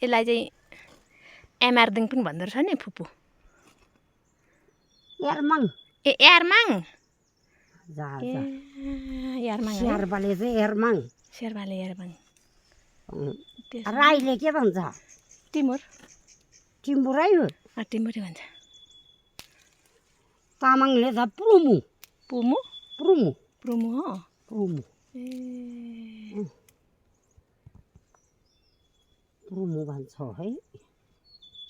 यसलाई चाहिँ एमार्दिङ पनि भन्दो रहेछ नि फुपू यारमाङ ए यारमाङ जा ए जा यारमाङ है शेर्पाले चाहिँ यारमाङ शेर्पाले यारमाङ राईले के भन्छ टिमुर टिम्बुरै हो टिमुरै भन्छ तामाङले त पुरुमु पुमु पुरुमु पुरुमु हो पुरुमु ए पुरुमु भन्छ है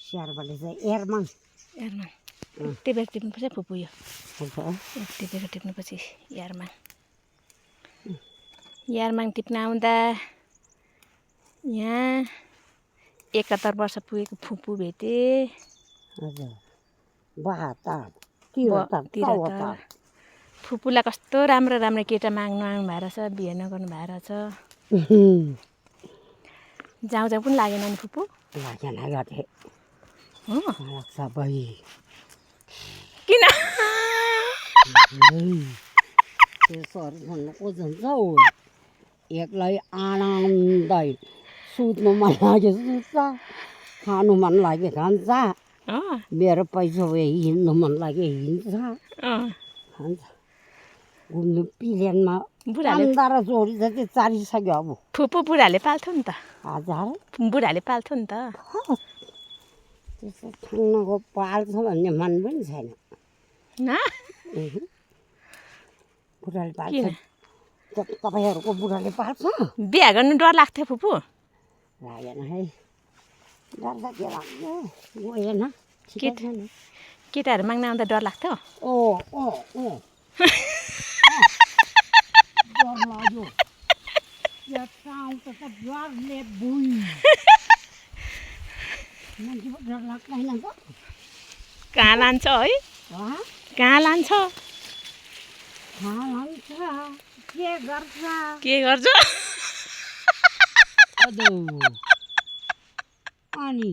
शेर्पाले चाहिँ यारमाङ यारमाङ टिपेर टिप्नुपर्छ फुपू यो भन्छ टिपेर टिप्नुपर्छ यारमाङ यारमाङ टिप्न आउँदा यहाँ 71 वर्ष पुगेको फुपू भेटे हजुर 72 फुपूलाई कस्तो राम्रो राम्रो केटा माग्नु आउनु भएको रहेछ बिहे नगर्नु भएको रहेछ जाउँ पनि लागेन नि फुपू लागेन गथे हो लाग्छ भाइ किन त्यसहरू भन्नु खोज्छ हौ एकलाई आनन्दै सुत्नु मन लाग्यो सुत्छ खानु मन लाग्यो खान्छ मेरो पैसा भए हिँड्नु मन लाग्यो हिँड्छ खान्छ घुम्नु प्लेनमा अन्धा र चोरी त त्यो चारिसक्यो अब फुपू बुढाले पाल्थ्यो नि त हजार बुढाले पाल्थ्यो नि त त्यस्तो ठाउँको पाल्छ भन्ने मन पनि छैन बुढाले पाल्छ तपाईँहरूको बुढाले पाल्छ बिहा गर्नु डर लाग्थ्यो फुपू लागेन है डर त के लाग्यो गएन केटाहरू माग्न आउँदा डर लाग्थ्यो डर लाग्यो डरले बुई मान्छेको डर लाग्दैन त कहाँ लान्छ है कहाँ लान्छ के गर्छ अनि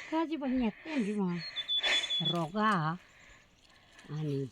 kaji banyak kan cuma roga ani